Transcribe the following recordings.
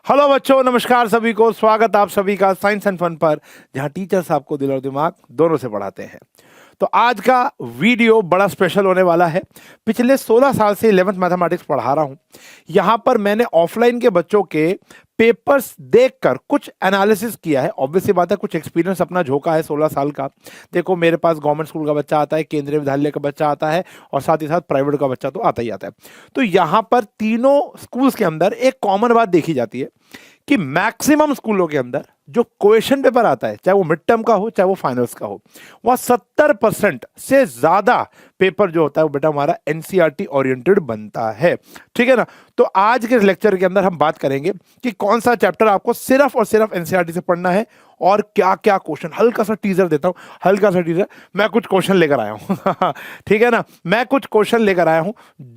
Hello बच्चों, नमस्कार सभी को। स्वागत आप सभी का साइंस एंड फन पर, जहां टीचर्स आपको दिल और दिमाग दोनों से पढ़ाते हैं। तो आज का वीडियो बड़ा स्पेशल होने वाला है। पिछले 16 साल से 11th मैथमेटिक्स पढ़ा रहा हूं। यहां पर मैंने ऑफलाइन के बच्चों के पेपर्स देखकर कुछ एनालिसिस किया है। ऑब्वियस सी बात है, कुछ एक्सपीरियंस अपना झोंका है 16 साल का। देखो, मेरे पास गवर्नमेंट स्कूल का बच्चा आता है, केंद्रीय विद्यालय का बच्चा आता है, और साथ ही साथ प्राइवेट का बच्चा तो आता ही आता है। तो यहां पर तीनों स्कूल्स के अंदर एक कॉमन बात देखी जाती है कि मैक्सिमम स्कूलों के अंदर जो क्वेश्चन पेपर आता है, चाहे वो मिड टर्म का हो चाहे वो फाइनल्स का हो, वह 70% से ज्यादा पेपर जो होता है वो बेटा हमारा एनसीईआरटी ओरिएंटेड बनता है। ठीक है ना। तो आज के लेक्चर के अंदर हम बात करेंगे कि कौन सा चैप्टर आपको सिर्फ और सिर्फ एनसीईआरटी से पढ़ना है और क्या क्या क्वेश्चन। हल्का सा टीजर देता हूं, हल्का सा टीजर। मैं कुछ क्वेश्चन लेकर आया हूं ठीक है ना। मैं कुछ क्वेश्चन लेकर आया हूं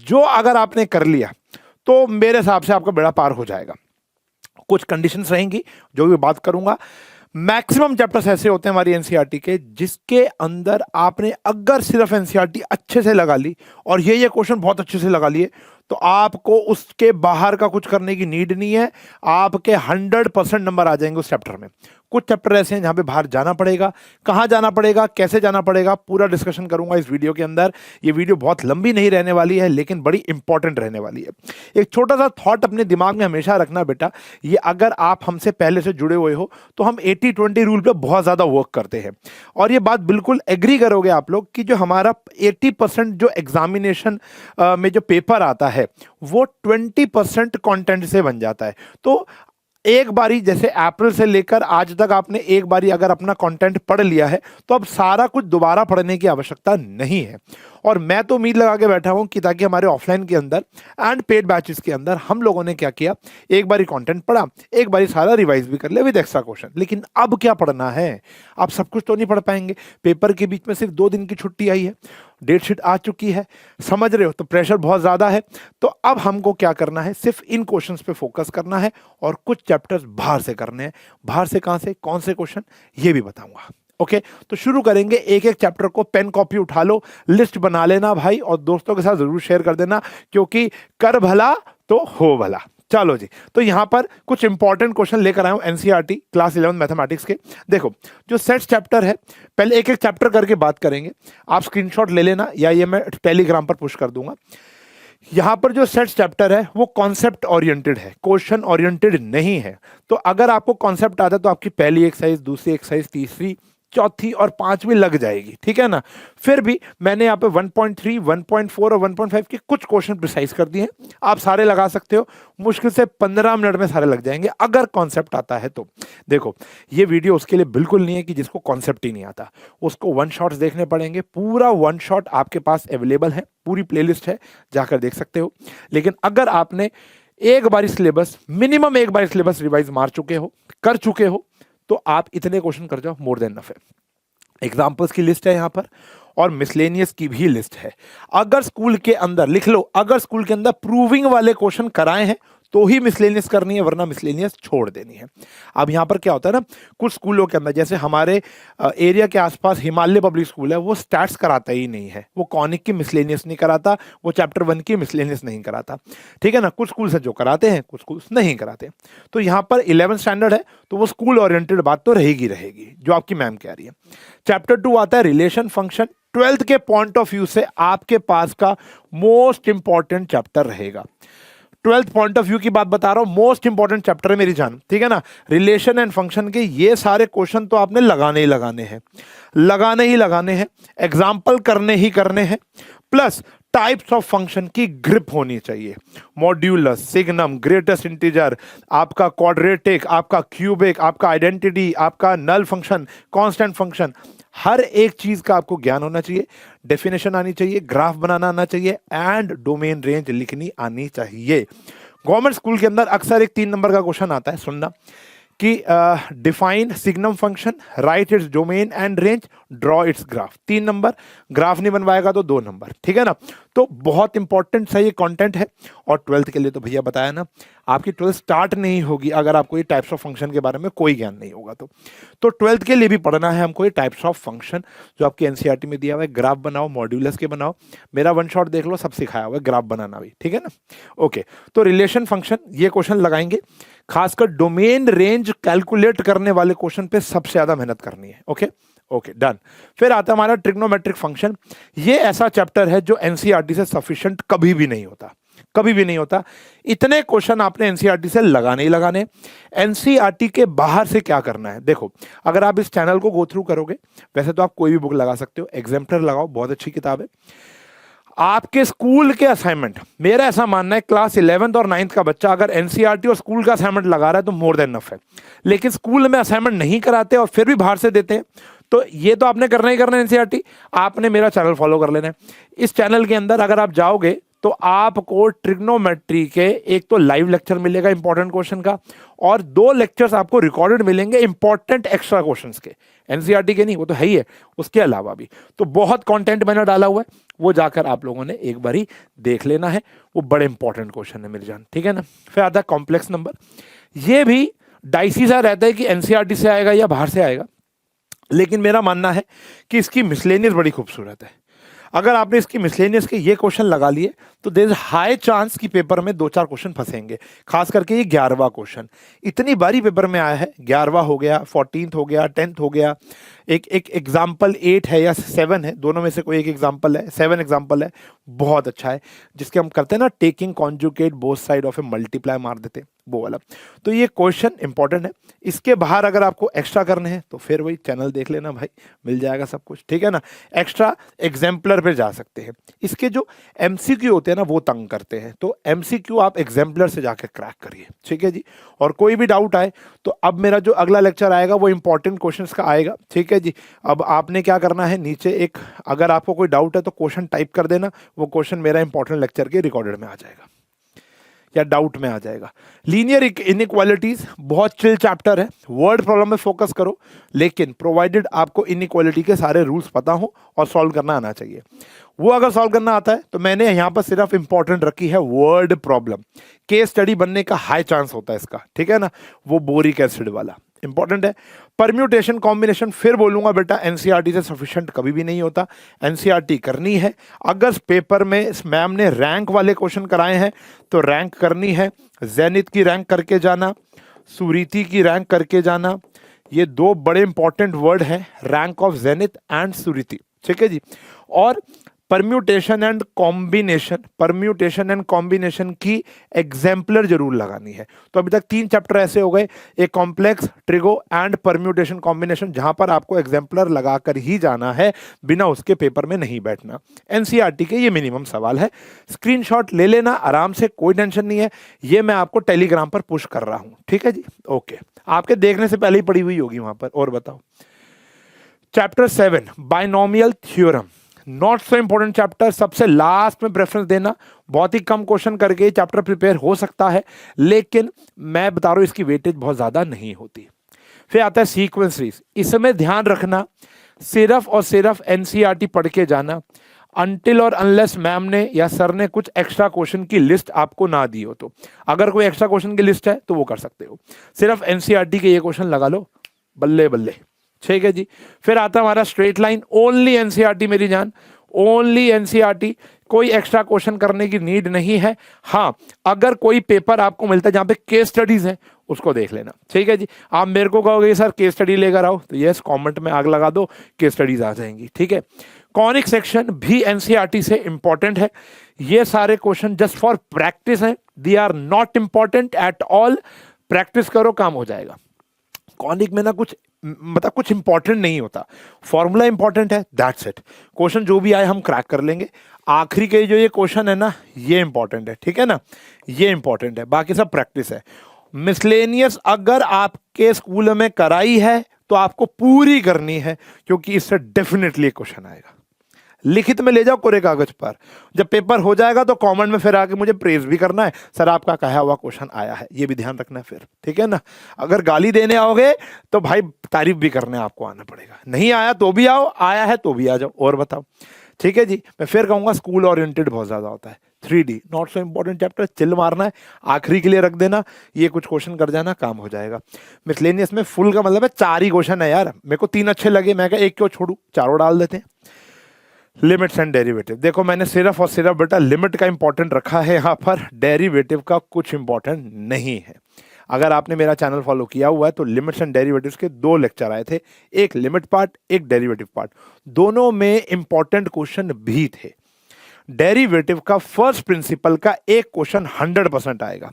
जो अगर आपने कर लिया तो मेरे हिसाब से आपका बेड़ा पार हो जाएगा। कुछ कंडीशंस रहेंगी जो भी बात करूंगा। मैक्सिमम चैप्टर्स ऐसे होते हैं हमारी एनसीईआरटी के जिसके अंदर आपने अगर सिर्फ एनसीईआरटी अच्छे से लगा ली और ये क्वेश्चन बहुत अच्छे से लगा लिए तो आपको उसके बाहर का कुछ करने की नीड नहीं है। आपके 100% नंबर आ जाएंगे उस चैप्टर में। कुछ चैप्टर ऐसे हैं जहां पे बाहर जाना पड़ेगा। कहां जाना पड़ेगा, कैसे जाना पड़ेगा, पूरा डिस्कशन करूंगा इस वीडियो के अंदर। ये वीडियो बहुत लंबी नहीं रहने वाली है लेकिन बड़ी इंपॉर्टेंट रहने वाली है। एक छोटा सा थॉट अपने दिमाग में हमेशा रखना बेटा, ये अगर आप हमसे पहले से जुड़े हुए हो तो हम 80-20 रूल पे बहुत ज्यादा वर्क करते हैं। और ये बात बिल्कुल एग्री करोगे आप लोग कि जो हमारा 80% जो एग्जामिनेशन में जो पेपर आता है वो 20% कंटेंट से बन जाता है। तो एक बारी, जैसे अप्रैल से लेकर आज तक आपने एक बारी अगर अपना कंटेंट पढ़ लिया है तो अब सारा कुछ दोबारा पढ़ने की आवश्यकता नहीं है। और मैं तो उम्मीद लगा के बैठा हूं कि ताकि हमारे ऑफलाइन के अंदर एंड पेड बैचेस के अंदर हम लोगों ने क्या किया, एक बारी कंटेंट पढ़ा, एक बारी सारा रिवाइज भी कर लिया विद एक्स्ट्रा क्वेश्चन। लेकिन अब क्या पढ़ना है? आप सब कुछ तो नहीं पढ़ पाएंगे। पेपर के बीच में सिर्फ 2 दिन की छुट्टी आई है, डेट शीट आ चुकी है, समझ रहे हो, तो प्रेशर बहुत ज्यादा है। तो अब हमको क्या करना है, सिर्फ इन क्वेश्चंस पे फोकस करना है और कुछ चैप्टर्स बाहर से करने हैं। बाहर से कहां से, कौन से क्वेश्चन, ये भी बताऊंगा। ओके, तो शुरू करेंगे। एक एक चैप्टर को पेन कॉपी उठा लो, लिस्ट बना लेना भाई, और दोस्तों के साथ जरूर शेयर कर देना, क्योंकि कर भला तो हो भला। चलो जी, तो यहां पर कुछ इंपॉर्टेंट क्वेश्चन लेकर आया हूं एनसीईआरटी क्लास 11 मैथमेटिक्स के। देखो, जो सेट्स चैप्टर है, पहले एक एक चैप्टर करके बात करेंगे। आप स्क्रीनशॉट ले लेना या ये मैं टेलीग्राम पर पुश कर दूंगा। यहां पर जो सेट्स चैप्टर है वो कॉन्सेप्ट ओरिएंटेड है, क्वेश्चन ओरिएंटेड नहीं है। तो अगर आपको कॉन्सेप्ट आता है तो आपकी पहली एक्सरसाइज, दूसरी एक्सरसाइज, तीसरी, चौथी और पांचवी लग जाएगी। ठीक है ना। फिर भी मैंने यहाँ पे 1.3, 1.4 और 1.5 के कुछ क्वेश्चन प्रिसाइज कर दिए हैं। आप सारे लगा सकते हो, मुश्किल से 15 मिनट में सारे लग जाएंगे अगर कॉन्सेप्ट आता है तो। देखो, ये वीडियो उसके लिए बिल्कुल नहीं है कि जिसको कॉन्सेप्ट ही नहीं आता, उसको वन शॉट्स देखने पड़ेंगे। पूरा वन शॉट आपके पास अवेलेबल है, पूरी प्लेलिस्ट है, जाकर देख सकते हो। लेकिन अगर आपने एक बार सिलेबस, मिनिमम एक बार सिलेबस रिवाइज मार चुके हो, कर चुके हो, तो आप इतने क्वेश्चन कर जाओ, मोर देन इनफ है। एग्जाम्पल्स की लिस्ट है यहां पर और मिसलेनियस की भी लिस्ट है। अगर स्कूल के अंदर, लिख लो, अगर स्कूल के अंदर प्रूविंग वाले क्वेश्चन कराए हैं तो ही मिसलेनियस करनी है, वरना मिसलेनियस छोड़ देनी है। अब यहां पर क्या होता है ना, कुछ स्कूलों के अंदर, जैसे हमारे एरिया के आसपास हिमालय पब्लिक स्कूल है, वो स्टैट्स कराता ही नहीं है, वो कॉनिक की मिसलेनियस नहीं कराता, वो चैप्टर 1 की मिसलेनियस नहीं कराता। ठीक है ना। कुछ स्कूल से जो कराते हैं, कुछ स्कूल नहीं कराते। तो यहां पर 11th स्टैंडर्ड है तो वो स्कूल ओरिएंटेड बात तो रहेगी जो आपकी मैम कह रही है। चैप्टर 2 आता है रिलेशन फंक्शन। 12th के पॉइंट ऑफ व्यू से आपके पास का मोस्ट इंपॉर्टेंट चैप्टर रहेगा। 12th पॉइंट ऑफ व्यू की बात बता रहा हूं, मोस्ट इंपॉर्टेंट चैप्टर है मेरी जान। ठीक है ना। रिलेशन एंड फंक्शन के ये सारे क्वेश्चन तो आपने लगाने ही लगाने हैं, लगाने ही लगाने हैं, एग्जाम्पल करने ही करने हैं। प्लस टाइप्स ऑफ फंक्शन की ग्रिप होनी चाहिए। मॉड्यूलस, सिग्नम, ग्रेटेस्ट इंटीजर, आपका क्वाड्रेटिक, आपका क्यूबिक, आपका आइडेंटिटी, आपका नल फंक्शन, कांस्टेंट फंक्शन, हर एक चीज का आपको ज्ञान होना चाहिए, डेफिनेशन आनी चाहिए, ग्राफ बनाना आना चाहिए एंड डोमेन रेंज लिखनी आनी चाहिए। गवर्नमेंट स्कूल के अंदर अक्सर एक 3 नंबर का क्वेश्चन आता है, सुनना, कि define signum function, right its domain and range, draw it's graph. 3 number, graph नहीं बनवाएगा तो 2 नंबर। ठीक है ना। तो बहुत इंपॉर्टेंट सा ये कंटेंट है। और 12th के लिए तो भैया बताया ना, आपकी 12th स्टार्ट नहीं होगी अगर आपको ये टाइप्स ऑफ फंक्शन के बारे में कोई ज्ञान नहीं होगा तो 12th के लिए भी पढ़ना है हमको ये टाइप्स ऑफ फंक्शन जो आपकी एनसीईआरटी में दिया हुआ है। ग्राफ बनाओ, मॉड्यूलस के बनाओ, मेरा वन शॉट देख लो, सब सिखाया हुआ है ग्राफ बनाना भी। ठीक है ना। ओके, तो रिलेशन फंक्शन ये क्वेश्चन लगाएंगे। खासकर डोमेन रेंज कैलकुलेट करने वाले क्वेश्चन पे सबसे ज्यादा मेहनत करनी है। Okay okay done. फिर आता है हमारा ट्रिग्नोमेट्रिक फंक्शन। ये ऐसा चैप्टर है जो एनसीईआरटी से सफिशिएंट कभी भी नहीं होता, कभी भी नहीं होता। इतने क्वेश्चन आपने एनसीईआरटी से लगाने ही लगाने। एनसीईआरटी के बाहर से क्या करना है, देखो अगर आप इस चैनल को गो थ्रू करोगे, वैसे तो आप कोई भी बुक लगा सकते हो, एग्जाम्पलर लगाओ, बहुत अच्छी किताब है। आपके स्कूल के असाइनमेंट, मेरा ऐसा मानना है क्लास 11th और 9th का बच्चा अगर एनसीईआरटी और स्कूल का असाइनमेंट लगा रहा है तो मोर देन इनफ है। लेकिन स्कूल में असाइनमेंट नहीं कराते और फिर भी बाहर से देते हैं, तो ये तो आपने करना ही करना है। एनसीईआरटी आपने मेरा चैनल फॉलो कर लेना है। इस चैनल के अंदर अगर आप जाओगे तो आपको ट्रिग्नोमेट्री के एक तो लाइव लेक्चर मिलेगा इंपॉर्टेंट क्वेश्चन का, और 2 लेक्चर्स आपको रिकॉर्डेड मिलेंगे इंपॉर्टेंट एक्स्ट्रा क्वेश्चंस के, एनसीईआरटी के नहीं, वो तो है ही है, उसके अलावा भी तो बहुत कंटेंट मैंने डाला हुआ है, वो जाकर आप लोगों ने एक बारी देख लेना है। वो बड़े इंपॉर्टेंट क्वेश्चन है मेरी जान, ठीक है ना। फिर आता है कॉम्प्लेक्स नंबर। ये भी डाइसी सा रहता है कि एनसीईआरटी से आएगा या बाहर से आएगा, लेकिन मेरा मानना है कि इसकी मिसलेनियस बड़ी खूबसूरत है। अगर आपने इसकी मिसलेनियस के ये क्वेश्चन लगा लिए तो देयर इज हाई चांस कि पेपर में 2-4 क्वेश्चन फंसेंगे, खास करके ये 11वां क्वेश्चन इतनी बारी पेपर में आया है। 11वां हो गया, 14th हो गया, 10th हो गया, एक एग्जाम्पल 8 है या 7 है, दोनों में से कोई एक एग्जाम्पल है, 7 एग्जाम्पल है, बहुत अच्छा है, जिसके हम करते हैं ना taking conjugate both side of A multiply मार देते हैं, वो वाला। तो ये क्वेश्चन इंपॉर्टेंट है। इसके बाहर अगर आपको एक्स्ट्रा करने हैं तो फिर वही चैनल देख लेना भाई, मिल जाएगा सब कुछ, ठीक है ना। एक्स्ट्रा एग्जाम्पलर पे जा सकते हैं। इसके जो एमसीक्यू होते हैं ना वो तंग करते हैं, तो एमसीक्यू आप एग्जाम्पलर से जाकर क्रैक करिए, ठीक है जी। और कोई भी डाउट आए तो अब मेरा जो अगला लेक्चर आएगा वो इंपॉर्टेंट क्वेश्चंस का आएगा, ठीक है जी। अब आपने क्या करना है, नीचे एक अगर आपको कोई डाउट है तो क्वेश्चन टाइप कर देना, वो क्वेश्चन मेरा इंपॉर्टेंट लेक्चर के रिकॉर्डेड में आ जाएगा या डाउट में आ जाएगा। लीनियर इनइक्वालिटीज बहुत चिल चैप्टर है, वर्ड प्रॉब्लम में फोकस करो, लेकिन प्रोवाइडेड आपको इनइक्वालिटी के सारे रूल्स पता हो और सॉल्व करना आना चाहिए। वो अगर सॉल्व करना आता है तो मैंने यहां पर सिर्फ इंपॉर्टेंट रखी है वर्ड प्रॉब्लम। केस स्टडी बनने का हाई चांस होता है इसका, ठीक है ना, वो बोरिक एसिड वाला इंपॉर्टेंट है। परम्यूटेशन कॉम्बिनेशन फिर बोलूंगा बेटा, एनसीईआरटी से सफिशिएंट कभी भी नहीं होता, एनसीईआरटी करनी है। अगर पेपर में इस मैम ने रैंक वाले क्वेश्चन कराए हैं तो रैंक करनी है। जेनिथ की रैंक करके जाना, सुरीति की रैंक करके जाना, ये 2 बड़े इंपॉर्टेंट वर्ड हैं, रैंक ऑफ जेनिथ एंड सुरीति, ठीक है जी। और परम्यूटेशन एंड कॉम्बिनेशन की एग्जाम्पलर जरूर लगानी है। तो अभी तक 3 चैप्टर ऐसे हो गए, एक complex, trigo and permutation combination, जहां पर आपको एग्जाम्पलर लगाकर ही जाना है, बिना उसके पेपर में नहीं बैठना। एनसीईआरटी के ये मिनिमम सवाल है, स्क्रीनशॉट ले लेना आराम से, कोई टेंशन नहीं है। ये मैं आपको टेलीग्राम पर पुश कर रहा हूं, ठीक है जी। ओके, आपके देखने से पहले ही पड़ी हुई होगी वहां पर। और बताओ, chapter 7 binomial theorem, not so important chapter, सबसे लास्ट में प्रेफरेंस देना। बहुत ही कम क्वेश्चन करके चैप्टर प्रिपेयर हो सकता है, लेकिन मैं बता रहा हूं इसकी वेटेज बहुत ज्यादा नहीं होती। फिर आता है सीक्वेंस सीरीज, इसमें ध्यान रखना सिर्फ और सिर्फ एनसीईआरटी पढ़ के जाना, अनटिल और अनलेस मैम ने या सर ने कुछ एक्स्ट्रा क्वेश्चन की लिस्ट आपको ना दी हो। तो अगर कोई एक्स्ट्रा क्वेश्चन की लिस्ट है तो वो कर सकते हो, सिर्फ एनसीईआरटी के ये क्वेश्चन लगा लो, बल्ले बल्ले, ठीक है जी। फिर आता है हमारा स्ट्रेट लाइन, ओनली एनसीईआरटी मेरी जान, ओनली एनसीईआरटी, कोई एक्स्ट्रा क्वेश्चन करने की नीड नहीं है। हाँ, अगर कोई पेपर आपको मिलता है जहां पे केस स्टडीज है, उसको देख लेना, ठीक है जी। आप मेरे को कहोगे सर केस स्टडी लेकर आओ, तो यस, कमेंट में आग लगा दो, केस स्टडीज आ जाएंगी, ठीक है। कॉनिक सेक्शन भी एनसीईआरटी से इंपॉर्टेंट है। ये सारे क्वेश्चन जस्ट फॉर प्रैक्टिस हैं, they are not important at all, practice करो काम हो जाएगा। कॉनिक में ना कुछ मतलब कुछ इंपॉर्टेंट नहीं होता, फॉर्मूला इंपॉर्टेंट है, दैट्स इट। क्वेश्चन जो भी आए हम क्रैक कर लेंगे। आखिरी के जो ये क्वेश्चन है ना, ये इंपॉर्टेंट है, ठीक है ना, ये इंपॉर्टेंट है, बाकी सब प्रैक्टिस है। मिसलेनियस अगर आपके स्कूल में कराई है तो आपको पूरी करनी है, क्योंकि इससे डेफिनेटली क्वेश्चन आएगा। लिखित में ले जाओ कोरे कागज पर, जब पेपर हो जाएगा तो कमेंट में फिर आके मुझे प्रेज भी करना है, सर आपका कहा हुआ क्वेश्चन आया है, ये भी ध्यान रखना है फिर, ठीक है ना। अगर गाली देने आओगे तो भाई तारीफ भी करने आपको आना पड़ेगा, नहीं आया तो भी आओ, आया है तो भी आ जाओ। और बताओ, ठीक है जी। मैं फिर कहूंगा स्कूल ओरिएंटेड बहुत ज्यादा होता है। 3D not so important chapter, chill मारना है, आखिरी के लिए रख देना, ये कुछ क्वेश्चन कर जाना, काम हो जाएगा। मिसलेनियस में फुल का मतलब है 4 ही क्वेश्चन है यार, मेरे को 3 अच्छे लगे, मैं कहा एक क्यों छोड़ू, चारों डाल देते हैं। लिमिट्स एंड डेरिवेटिव, देखो मैंने सिर्फ और सिर्फ बेटा लिमिट का इंपॉर्टेंट रखा है यहाँ पर, डेरिवेटिव का कुछ इंपॉर्टेंट नहीं है। अगर आपने मेरा चैनल फॉलो किया हुआ है तो लिमिट्स एंड डेरिवेटिव्स के 2 लेक्चर आए थे, एक लिमिट पार्ट, एक डेरिवेटिव पार्ट। दोनों में इंपॉर्टेंट क्वेश्चन भी थे। डेरिवेटिव का फर्स्ट प्रिंसिपल का एक क्वेश्चन 100% आएगा।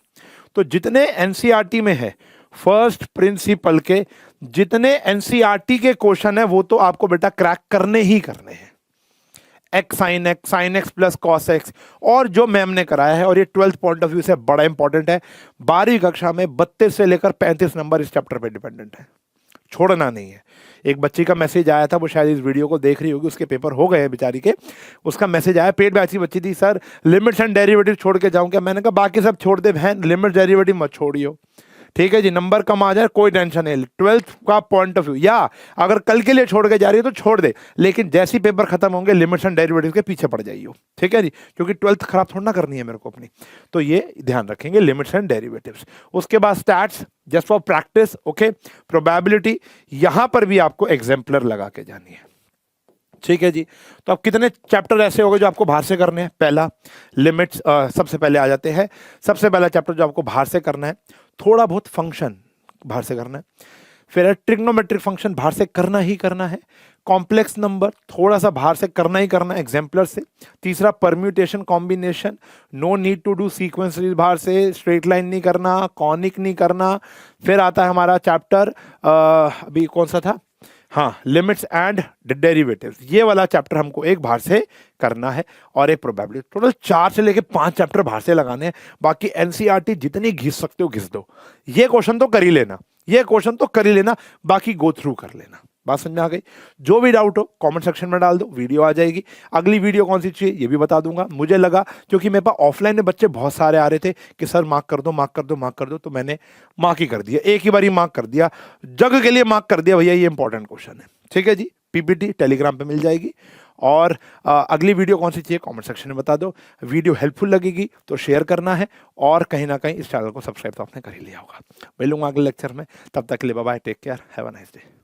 तो जितने एनसीईआरटी में है फर्स्ट प्रिंसिपल के जितने एनसीईआरटी के क्वेश्चन है वो तो आपको बेटा क्रैक करने ही करने हैं। X sine x plus cos x, और जो मैम ने कराया है, और ये 12th पॉइंट ऑफ व्यू से बड़ा इंपॉर्टेंट है। 12वीं कक्षा में 32 से लेकर 35 नंबर इस चैप्टर पे डिपेंडेंट है, छोड़ना नहीं है। एक बच्ची का मैसेज आया था, वो शायद इस वीडियो को देख रही होगी, उसके पेपर हो गए हैं बेचारी के। उसका मैसेज आया, पेट बैची बच्ची थी, सर लिमिट्स एंड डेरिवेटिव छोड़ के जाऊं क्या? मैंने कहा बाकी सब छोड़ दे बहन, लिमिट डेरिवेटिव मत छोड़ियो, ठीक है जी। नंबर कम आ जाए कोई टेंशन नहीं, 12th का पॉइंट ऑफ व्यू, या अगर कल के लिए छोड़ के जा रही है तो छोड़ दे, लेकिन जैसे ही पेपर खत्म होंगे लिमिट्स एंड डेरिवेटिव के पीछे पड़ जाइए, ठीक है जी, क्योंकि 12th खराब थोड़ा ना करनी है मेरे को अपनी। तो ये ध्यान रखेंगे, लिमिट्स एंड डेरिवेटिव्स। उसके बाद stats, just for practice, okay. Probability, यहां पर भी आपको एग्जाम्पलर लगा के जानी है, ठीक है जी। तो अब कितने चैप्टर ऐसे हो गए जो आपको बाहर से करने हैं? पहला लिमिट्स, सबसे पहले आ जाते हैं। सबसे पहला चैप्टर जो आपको बाहर से करना है, थोड़ा बहुत फंक्शन बाहर से करना है, फिर ट्रिग्नोमेट्रिक फंक्शन बाहर से करना ही करना है, कॉम्प्लेक्स नंबर थोड़ा सा बाहर से करना ही करना है एग्जाम्पलर से, तीसरा permutation combination, no need to do sequence बाहर से, स्ट्रेट लाइन नहीं करना, कॉनिक नहीं करना। फिर आता है हमारा चैप्टर, अभी कौन सा था, हाँ, लिमिट्स एंड डेरिवेटिव्स, ये वाला चैप्टर हमको एक बाहर से करना है, और एक प्रोबेबिलिटी। टोटल 4 से लेके 5 चैप्टर बाहर से लगाने हैं। बाकी एनसीईआरटी जितनी घिस सकते हो घिस दो, ये क्वेश्चन तो कर ही लेना, ये क्वेश्चन तो कर ही लेना, बाकी गो थ्रू कर लेना। बात समझ में आ गई? जो भी डाउट हो कमेंट सेक्शन में डाल दो, वीडियो आ जाएगी। अगली वीडियो कौन सी चाहिए ये भी बता दूंगा। मुझे लगा, क्योंकि मेरे पास ऑफलाइन में बच्चे बहुत सारे आ रहे थे कि सर मार्क कर दो, मार्क कर दो, मार्क कर दो, तो मैंने मार्क ही कर दिया, एक ही बार ही मार्क कर दिया, जग के लिए मार्क कर दिया भैया, ये इंपॉर्टेंट क्वेश्चन है, ठीक है जी। पीपीटी टेलीग्राम पे मिल जाएगी। और अगली वीडियो कौन सी चाहिए कमेंट सेक्शन में बता दो। वीडियो हेल्पफुल लगेगी तो शेयर करना है, और कहीं ना कहीं इस चैनल को सब्सक्राइब तो आपने कर ही लिया होगा। मिलूंगा अगले लेक्चर में, तब तक के लिए bye bye, take care, have a nice day.